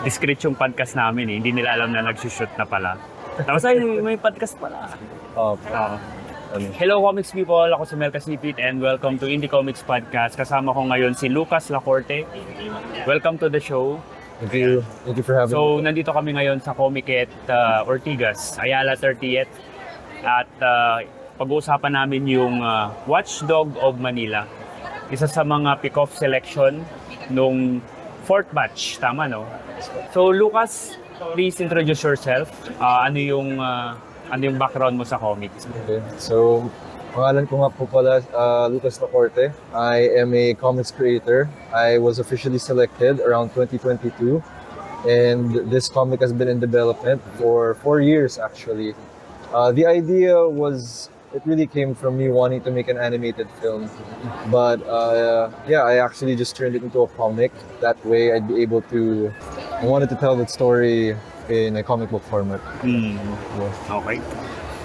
discreet yung podcast namin eh. Hindi nila alam na nagsushoot na pala. Tapos ay, may podcast pala. Hello comics people, ako si Mel Casipit and welcome to Indie Komiks Podcast. Kasama ko ngayon si Lucas Lacorte. Welcome to the show. Thank you for having me. So, nandito kami ngayon sa Comiket Ortigas, Ayala 30th. At pag-uusapan namin yung Watchdog of Manila. Isa sa mga PICOF selection nung 4th batch, tama no? So, Lucas, please introduce yourself. Ano yung background mo sa comics? Okay. So, pangalan ko nga po pala Lucas Lacorte. I am a comics creator. I was officially selected around 2022. And this comic has been in development for 4 years actually. The idea was, it really came from me wanting to make an animated film. But I actually just turned it into a comic. That way I'd be able to, I wanted to tell that story in a comic book format. Okay.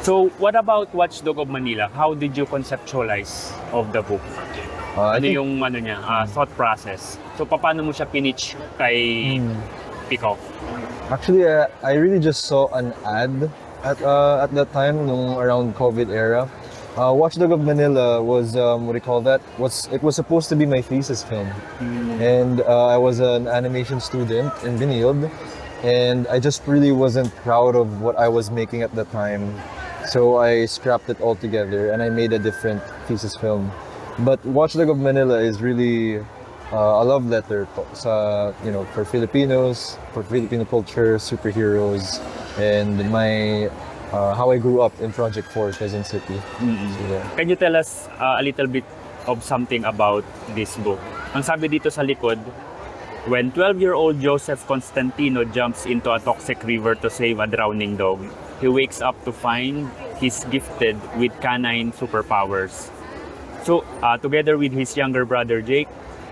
So, what about Watchdog of Manila? How did you conceptualize of the book? Ano yung thought process? So, paano mo siya pinitch kay PICOF? Actually, I really just saw an ad at that time, nung around COVID era. Watchdog of Manila was, it was supposed to be my thesis film. And I was an animation student in Binild. And I just really wasn't proud of what I was making at the time. So I scrapped it all together and I made a different thesis film. But Watchdog of Manila is really a love letter for Filipinos, for Filipino culture, superheroes, and how I grew up in Project 4, Quezon City. So, yeah. Can you tell us a little bit of something about this book? Ang sabi dito sa likod, when 12-year-old Joseph Constantino jumps into a toxic river to save a drowning dog, he wakes up to find he's gifted with canine superpowers. So, together with his younger brother Jake,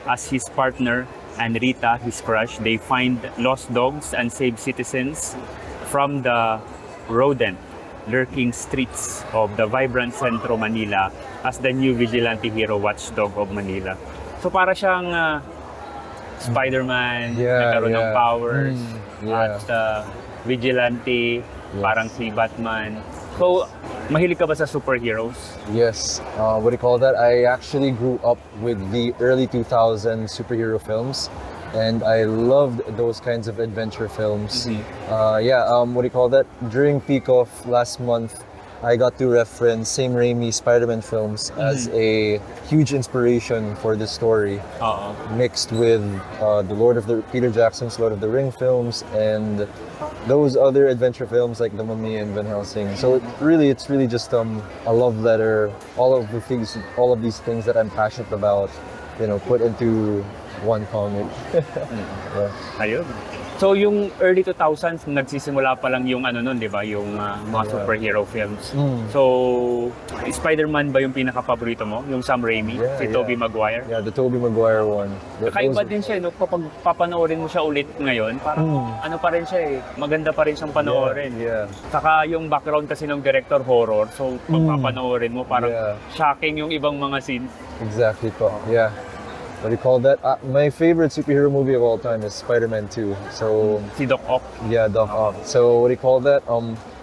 as his partner, and Rita, his crush, they find lost dogs and save citizens from the rodent-lurking streets of the vibrant Centro Manila as the new vigilante hero Watchdog of Manila. So, para siyang Spider-Man, nagkaroon ng powers, at vigilante, parang si Batman. So, mahilig ka ba sa superheroes? Yes. I actually grew up with the early 2000 superhero films. And I loved those kinds of adventure films. During PICOF last month, I got to reference Sam Raimi Spider-Man films as a huge inspiration for this story, mixed with Peter Jackson's Lord of the Ring films and those other adventure films like The Mummy and Van Helsing. So it's really just a love letter. All of these things that I'm passionate about, put into one comic. Ayun. So, yung early 2000s, nagsisimula pa lang yung di ba? Yung mga superhero films. So, Spider-Man ba yung pinaka-paborito mo? Yung Sam Raimi? Si Tobey Maguire? Yeah, the Tobey Maguire one. Kakaiba din siya, no? Kapag papanoorin mo siya ulit ngayon, parang pa rin siya maganda pa rin siyang panoorin. Saka yung background kasi ng director, horror. So, pag papanoorin mo, parang shocking yung ibang mga scenes. Exactly po. Yeah. My favorite superhero movie of all time is Spider-Man 2. So si Doc Ock. Yeah, Doc Ock. So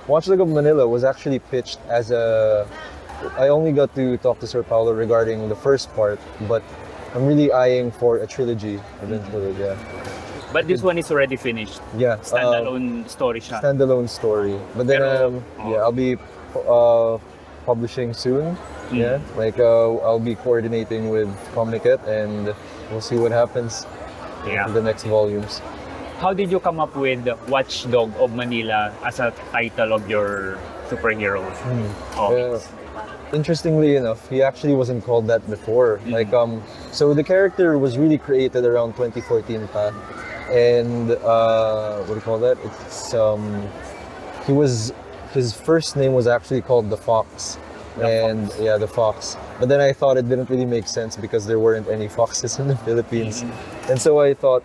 Watchdog of Manila was actually pitched as I only got to talk to Sir Paulo regarding the first part, but I'm really eyeing for a trilogy eventually. Yeah. But this one is already finished. Yeah. Standalone story siya. Standalone story. But then I'll be publishing soon. Yeah, I'll be coordinating with Comiket and we'll see what happens in the next volumes. How did you come up with Watchdog of Manila as a title of your superhero comics? Interestingly enough, he actually wasn't called that before. So the character was really created around 2014 pa. And his first name was actually called The Fox. The Fox. But then I thought it didn't really make sense because there weren't any foxes in the Philippines. And so I thought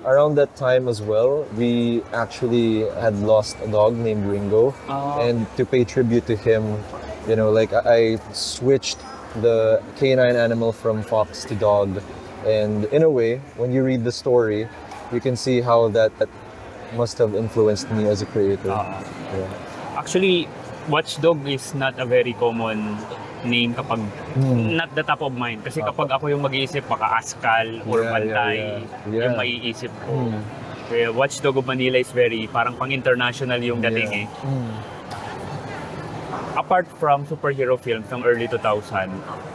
around that time as well, we actually had lost a dog named Ringo. And to pay tribute to him, I switched the canine animal from fox to dog. And in a way, when you read the story, you can see how that must have influenced me as a creator. Yeah. Actually, Watchdog is not a very common name kapag not the top of mind. Kasi kapag ako yung mag-iisip, baka Askal or Bantay yung maiisip ko. Kaya Watchdog of Manila is very, parang pang-international yung dating eh. Apart from superhero films ng early 2000,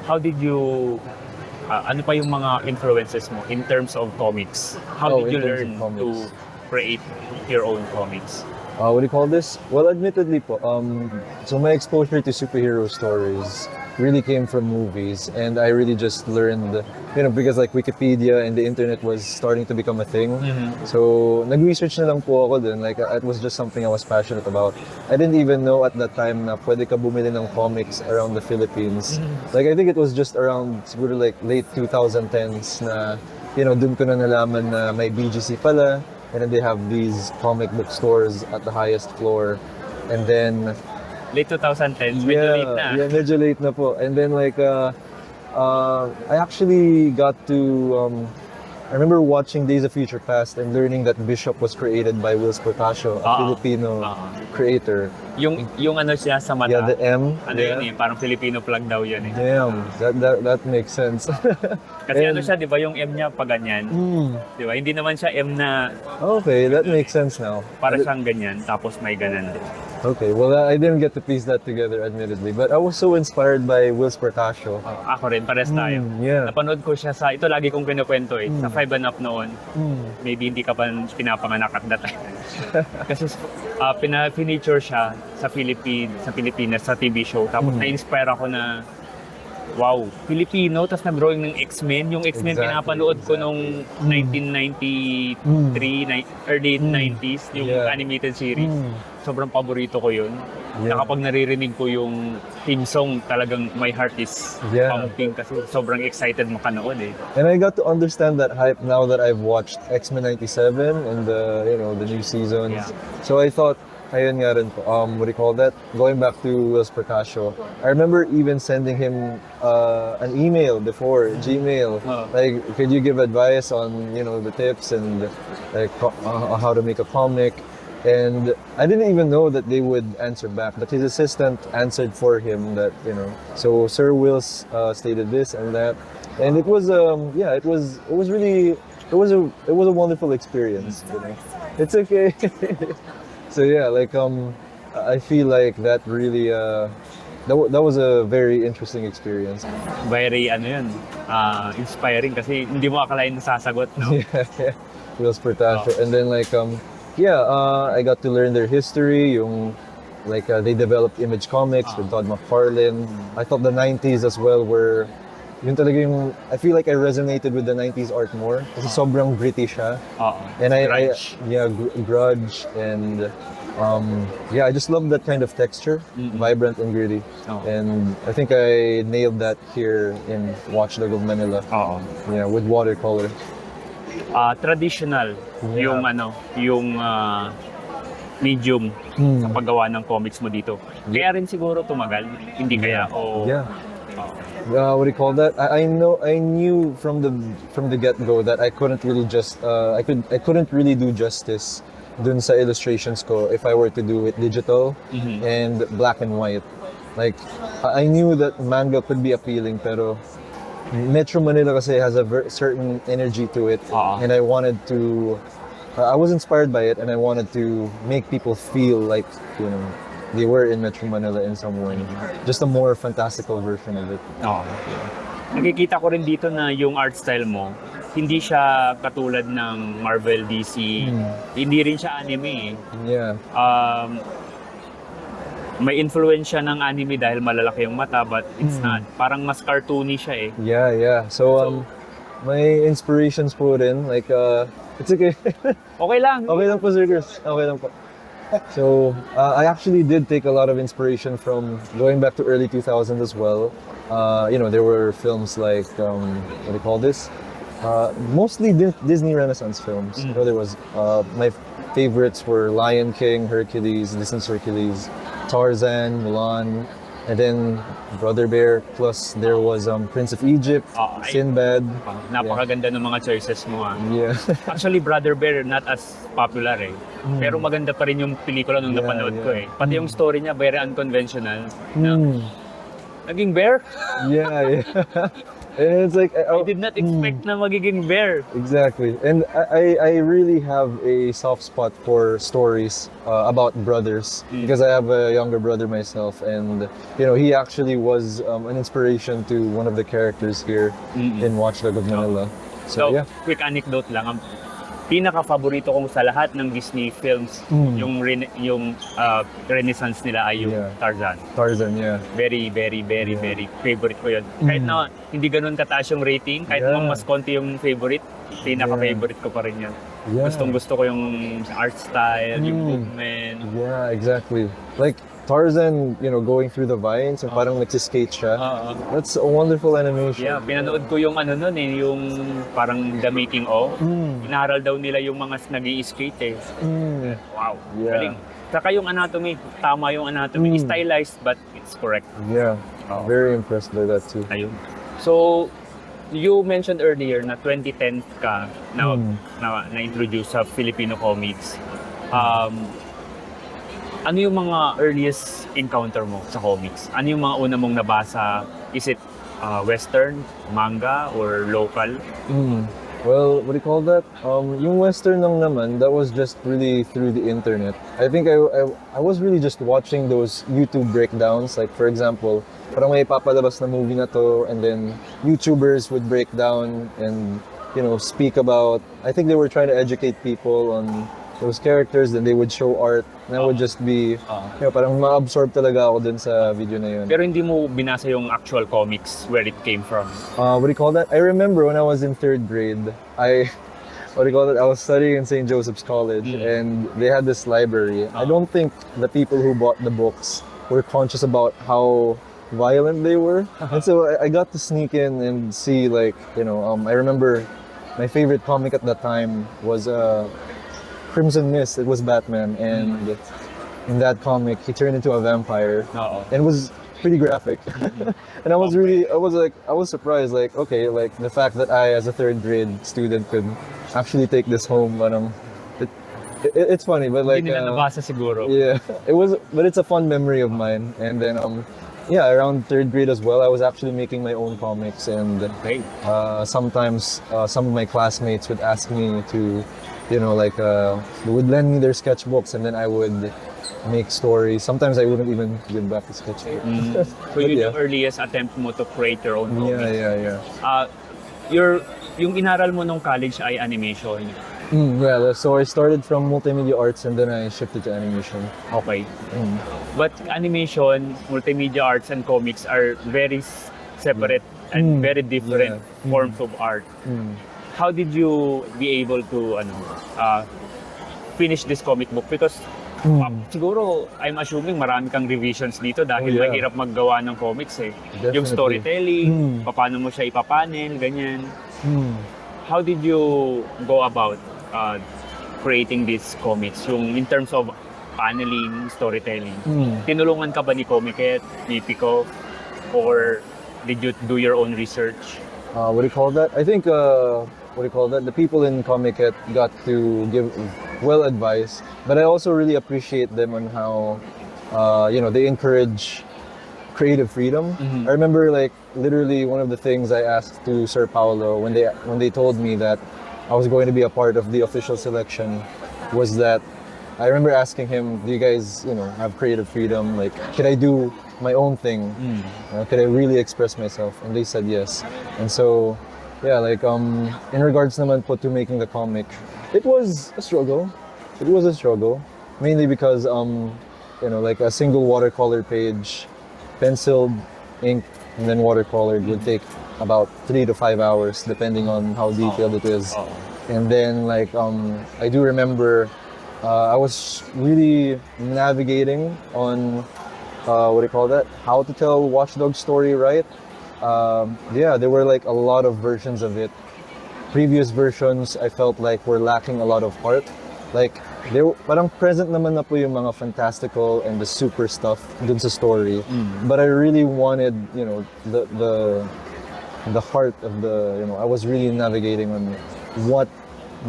how did you, ano pa yung mga influences mo in terms of comics? How did you learn to create your own comics? What do you call this? Well, admittedly po, so my exposure to superhero stories really came from movies, and I really just learned, because like Wikipedia and the internet was starting to become a thing. So, nag-research na lang po ako dun. Like, it was just something I was passionate about. I didn't even know at that time na pwede ka bumili ng comics around the Philippines. Like, I think it was just around, siguro like late 2010s na, dun ko na nalaman na may BGC pala. And then they have these comic book stores at the highest floor. And then... Late 2010s, medyo late na. Yeah, medyo late na po. And then like, I actually got to... I remember watching Days of Future Past and learning that Bishop was created by Will Portacio, a Filipino creator. Yung ano siya sa mata. Yeah, the M. Ano yun eh, parang Filipino flag daw yun eh. Damn, that makes sense. Kasi ano siya, di ba yung M niya pa ganyan? Di ba? Hindi naman siya M na... Okay, that makes sense now. Para siyang ganyan, tapos may ganan din. Okay, well, I didn't get to piece that together, admittedly. But I was so inspired by Will Portacio. Ako rin, pares tayo. Yeah. Napanood ko siya sa, ito lagi kong kinukwento eh, sa 5 and Up noon. Maybe hindi ka pa pinapanganak at that time. Kasi pina-feature siya sa Pilipinas, sa TV show. Tapos na-inspire ako na, wow, Filipino, tapos nag-drawing ng X-Men. Yung X-Men pinapanood ko nung 1993, early 90s, yung animated series. Sobrang paborito ko yun. Na kapag naririnig ko yung theme song, talagang my heart is pumping kasi sobrang excited makanood eh. And I got to understand that hype now that I've watched X-Men 97 and the new seasons. So I thought, ayun nga rin po, what do you call that? Going back to Will Portacio, I remember even sending him an email before, Gmail. Like, could you give advice on, the tips and like how to make a comic? And I didn't even know that they would answer back, but his assistant answered for him that, so Sir Wills stated this and that. And it was, it was a wonderful experience. It's okay. So yeah, like I feel like that really that was a very interesting experience. Very inspiring kasi hindi mo akalain na sasagot, no? Yeah. Will Portacio. And then like I got to learn their history, they developed Image Comics with Todd McFarlane. I thought the 90s as well were I feel like I resonated with the 90s art more kasi sobrang gritty siya. And Grudge and I just love that kind of texture, vibrant and gritty. And I think I nailed that here in Watchdog of Manila. Yeah, with watercolor. Traditional yung medium sa paggawa ng comics mo dito. Kaya rin siguro tumagal, hindi kaya what do you call that? I knew from the get-go that I couldn't really I couldn't really do justice dun sa illustrations ko if I were to do it digital and black and white. Like I knew that manga could be appealing, pero Metro Manila kasi has a certain energy to it, and I wanted to. I was inspired by it, and I wanted to make people feel like they were in Metro Manila in some way. Just a more fantastical version of it. Nakikita ko rin dito na yung art style mo, hindi siya katulad ng Marvel, DC. Hindi rin siya anime. Yeah. May influence siya ng anime dahil malalaki yung mata, but it's not. Parang mas cartoony siya eh. Yeah. So my inspirations po rin, like, it's okay. Okay lang. Okay lang po, Sir Chris. Okay lang po. So, I actually did take a lot of inspiration from going back to early 2000s as well. There were films like, what do you call this? Mostly Disney Renaissance films. There was, my favorites were Lion King, Hercules, Disney's Hercules, Tarzan, Mulan, And then Brother Bear, plus there was Prince of Egypt, Sinbad. Napakaganda ng mga choices mo. Yeah. Actually, Brother Bear not as popular eh. Pero maganda pa rin yung pelikula nung napanood ko eh. Pati yung story niya, very unconventional. Naging bear? Yeah. And it's like I did not expect na magiging bear. Exactly. And I really have a soft spot for stories about brothers because I have a younger brother myself, and he actually was an inspiration to one of the characters here in Watchdog of Manila. So, quick anecdote lang. Ang pinaka-favorito kong sa lahat ng Disney films, yung renaissance nila ay yung Tarzan. Tarzan, yeah. Very favorite ko yun. Kahit na hindi ganun kataas yung rating, kahit naman mas konti yung favorite, pinaka-favorite ko pa rin yun. Yeah. Gustong-gusto ko yung art style, yung movement. Yeah, exactly. Like Tarzan, going through the vines and parang nagsiskate siya. That's a wonderful animation. Yeah, pinanood ko yung yung parang The Making of. Inaral daw nila yung mga nag-i-skate eh. Wow, galing. Saka yung anatomy, tama yung anatomy. Stylized but it's correct. Yeah, very impressed by that too. Ayun. So, you mentioned earlier na 2010 ka na-introduce sa Filipino comics. Ano yung mga earliest encounter mo sa comics? Ano yung mga una mong nabasa? Is it Western, manga, or local? Well, what do you call that? Yung Western lang naman, that was just really through the internet. I think I was really just watching those YouTube breakdowns. Like for example, parang may papalabas na movie na to, and then YouTubers would break down and speak about. I think they were trying to educate people on those characters, then they would show art, and I would just be, parang ma-absorb talaga ako dun sa video na yun. Pero hindi mo binasa yung actual comics where it came from? What do you call that? I remember when I was in 3rd grade, I was studying in St. Joseph's College, and they had this library. I don't think the people who bought the books were conscious about how violent they were. And so I got to sneak in and see, like, I remember my favorite comic at that time was Crimson Mist. It was Batman, and in that comic he turned into a vampire, and it was pretty graphic. And I was surprised, like, okay, like the fact that I as a 3rd grade student could actually take this home. It's funny, but like hindi nila nabasa siguro. Yeah, but it's a fun memory of mine. And then around 3rd grade as well, I was actually making my own comics, and sometimes some of my classmates would ask me to they would lend me their sketchbooks, and then I would make stories. Sometimes I wouldn't even give back the sketchbook. So yun yung earliest attempt mo to create your own comics? Yeah. Yung inaral mo nung college ay animation? So I started from multimedia arts, and then I shifted to animation. Okay. But animation, multimedia arts, and comics are very separate and very different forms of art. How did you be able to finish this comic book? Because siguro, I'm assuming marami kang revisions dito dahil mahirap maggawa ng comics eh. Definitely. Yung storytelling, paano mo siya ipapanel, ganyan. How did you go about creating these comics? Yung in terms of paneling, storytelling. Tinulungan ka ba ni Comiket, ni PICOF, or did you do your own research? What do you call that? I think the people in Comiket got to give well advice, but I also really appreciate them on how they encourage creative freedom. I remember, like, literally one of the things I asked to Sir Paolo when they told me that I was going to be a part of the official selection was that I remember asking him, do you guys have creative freedom? Like, could I do my own thing? Could I really express myself? And they said yes. And so in regards naman po to making the comic, it was a struggle. Mainly because like a single watercolor page, penciled, ink, and then watercolored would take about 3 to 5 hours depending on how detailed it is. And then I do remember I was really navigating on how to tell Watchdog story right. There were like a lot of versions of it. Previous versions I felt like were lacking a lot of heart. Like, parang present naman na po yung mga fantastical and the super stuff dun sa story. But I really wanted, you know, the heart of the, you know, I was really navigating on what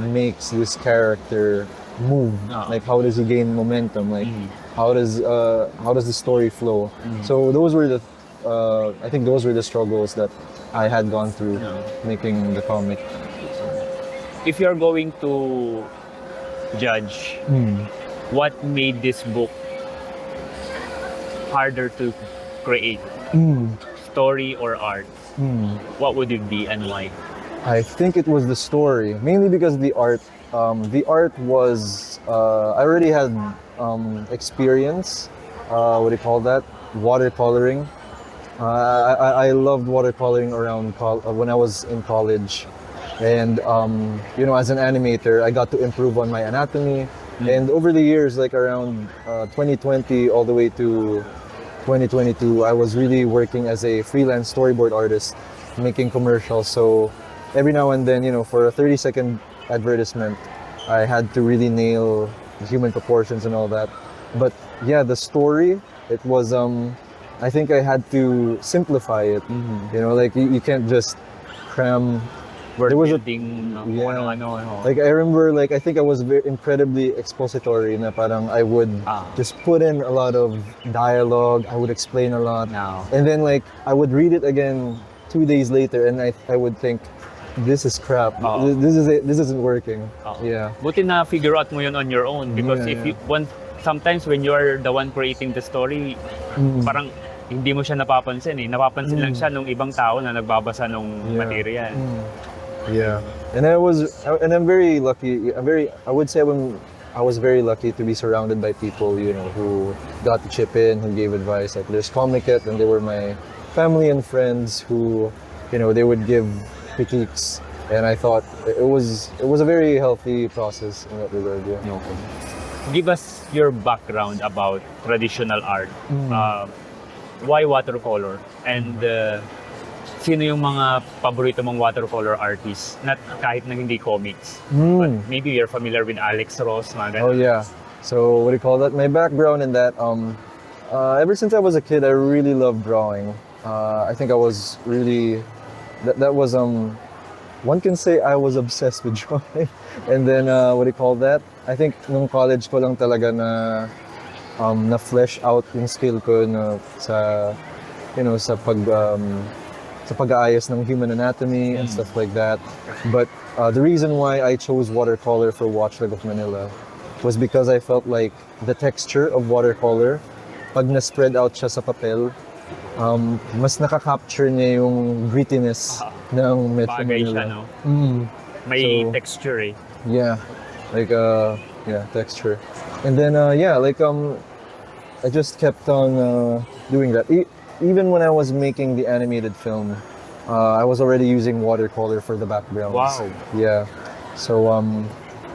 makes this character move. Like, how does he gain momentum? Like, how does the story flow? So those were the, I think those were the struggles that I had gone through making the comic. If you're going to judge what made this book harder to create, story or art, what would it be and why? I think it was the story, mainly because the art was, I already had experience, what do you call that? Watercoloring. I loved watercoloring around when I was in college. And, you know, as an animator, I got to improve on my anatomy. And over the years, like around 2020 all the way to 2022, I was really working as a freelance storyboard artist, making commercials. So every now and then, you know, for a 30-second advertisement, I had to really nail the human proportions and all that. But yeah, the story, it was, I think I had to simplify it. You know, like you can't just cram. Word There was a- building, Yeah. ano. Like I remember, like I think I was very incredibly expository. Na parang I would just put in a lot of dialogue. I would explain a lot, No. and then like I would read it again 2 days later, and I would think, this is crap. This isn't working. Yeah. Buti na figure out mo yun on your own because Yeah, if you sometimes when you are the one creating the story, parang hindi mo siya napapansin eh. Napapansin lang siya nung ibang tao na nagbabasa nung material. Yeah, and I'm very lucky. I would say I was very lucky to be surrounded by people, you know, who got to chip in, who gave advice. Like there's Comic-It, and they were my family and friends who, you know, they would give critiques, and I thought it was a very healthy process in that regard. Yeah. No. Give us your background about traditional art. Why watercolor? And sino yung mga paborito mong watercolor artists? Not kahit na hindi comics. But maybe you're familiar with Alex Ross, mga ganun. Oh yeah. So what do you call that? My background in that, ever since I was a kid, I really loved drawing. I think I was really, that was one can say I was obsessed with drawing. And then what do you call that? I think nung college ko lang talaga na flesh out yung skill ko na sa, you know, sa pag-aayos ng human anatomy and stuff like that. But the reason why I chose watercolor for Watchdog of Manila was because I felt like the texture of watercolor, pag na-spread out siya sa papel, mas nakaka-capture niya yung grittiness ng Metro Bagay Manila. siya, no? May So- texture eh. Yeah, like texture. And then yeah, like I just kept on doing that. Even when I was making the animated film, I was already using watercolor for the backgrounds. Wow. Yeah. So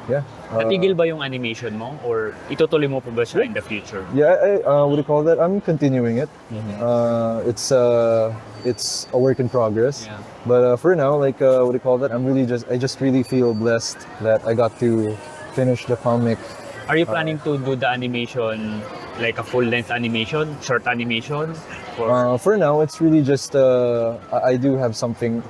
yeah. Natigil ba yung animation mo? Or itutuloy mo pa ba siya in the future? Yeah, what do you call that? I'm continuing it. It's a work in progress. Yeah. But for now, like what do you call that? I just really feel blessed that I got to finish the comic. Are you planning to do the animation like a full-length animation, short animation? Or For now, it's really just I do have something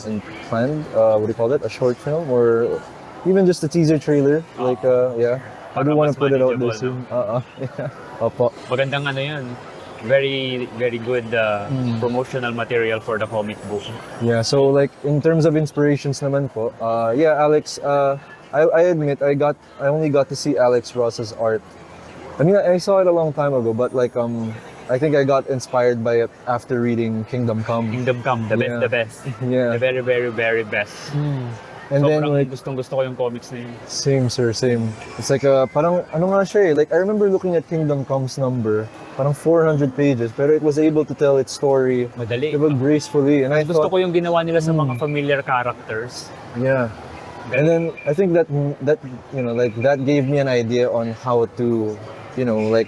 in planned. What do you call that? A short film or even just a teaser trailer. Like yeah, I Para do want mas to put it out there manageable, soon. Yeah. Opo. magandang ano yun. Very, very good promotional material for the comic book. Yeah. So like in terms of inspirations naman po, yeah, Alex. I admit I only got to see Alex Ross's art. I mean, I saw it a long time ago, but like I think I got inspired by it after reading Kingdom Come. Kingdom Come, the best, Yeah. the best. Yeah. The very, very, very best. And then Sobrang like gustong-gusto ko yung comics na yun. same sir, same. It's like parang ano nga siya eh. Like I remember looking at Kingdom Come's number, parang 400 pages, pero it was able to tell its story Madali. diba, gracefully. And I Gusto thought, ko yung ginawa nila sa mga familiar characters. yeah. And then I think that you know like that gave me an idea on how to, you know, like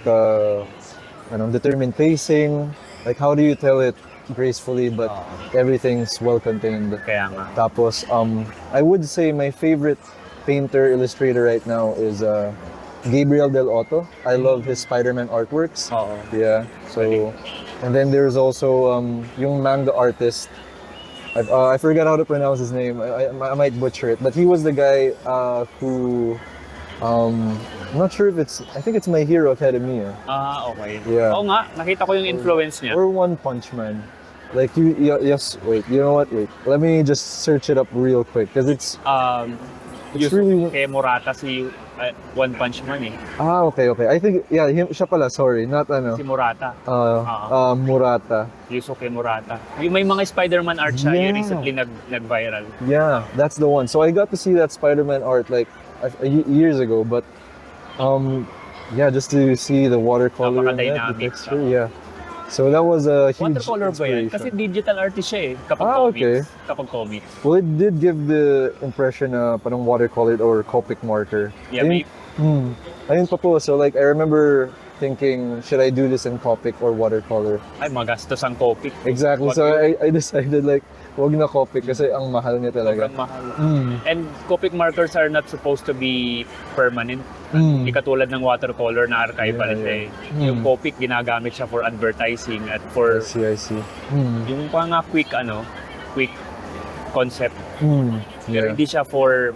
determine pacing, like how do you tell it gracefully but everything's well contained. Kaya nga. Tapos I would say my favorite painter, illustrator right now is Gabriel Del Otto. I love his Spider-Man artworks. Oo. Yeah. So, and then there's also yung manga artist. I forgot how to pronounce his name. I might butcher it, but he was the guy who. I'm not sure if it's. I think it's My Hero Academia. Okay. Yeah. Oo nga, nakita ko yung influence niya. Or One Punch Man. Like yes. Wait. You know what? Wait. Let me just search it up real quick because it's really. Kay Murata si One Punch Man eh. Okay. I think siya pala. Sorry, not ano. Si Murata. Murata. Yusuke Murata. Yung may mga Spider-Man art siya, yung recently nag-viral. Yeah, that's the one. So I got to see that Spider-Man art like years ago, but just to see the watercolor and that, the texture, yeah. So that was a huge Watercolor ba yan? inspiration. Kasi digital artist siya eh, kapag comics. Okay. Kapag comics. Well, it did give the impression na parang watercolored or Copic marker. Yeah, Ayun pa po. So like I remember thinking, should I do this in Copic or watercolor? Ay, magastos ang Copic. Exactly. So I decided like, wag na Copic kasi ang mahal niya talaga. Sobrang mahal. And Copic markers are not supposed to be permanent. Hindi katulad ng watercolor na archival siya eh. Yung Copic, ginagamit siya for advertising at for I see. yung mga quick concept. Pero hindi siya for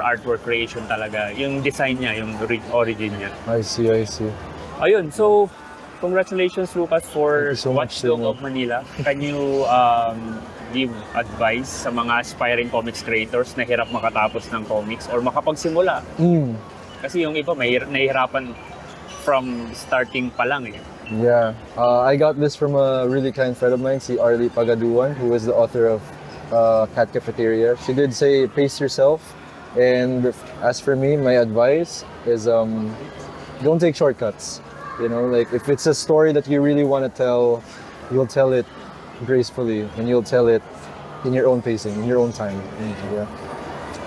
artwork creation talaga. Yung design niya, yung origin niya. I see. Ayun, so congratulations Lucas for Thank you so much, Watchdog Tino. of Manila. Can you give advice sa mga aspiring comics creators na hirap makatapos ng comics or makapagsimula? Kasi yung iba may nahihirapan from starting pa lang eh. Yeah. I got this from a really kind friend of mine, si Arlie Pagaduan, who is the author of Cat Cafeteria. She did say, pace yourself. And as for me, my advice is don't take shortcuts. You know, like if it's a story that you really want to tell, you'll tell it gracefully and you'll tell it in your own pacing, in your own time. Yeah.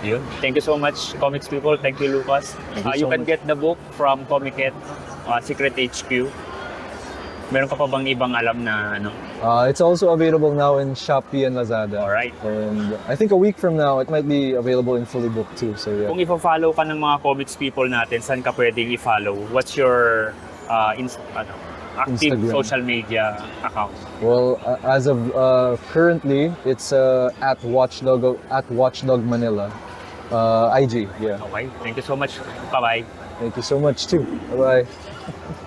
Yun. Thank you so much, comics people. Thank you, Lucas. Thank you You so can much. get the book from Comiket, Secret HQ. Meron ka pa bang ibang alam na ano? It's also available now in Shopee and Lazada. Alright. And I think a week from now, it might be available in fully booked too. So yeah. Kung i-follow ka ng mga comics people natin, saan ka pwedeng i-follow? What's your active Instagram. social media account? Well, as of currently, it's at Watchdog Manila, IG. Yeah. Okay. Thank you so much. Bye-bye. Thank you so much too. Bye bye.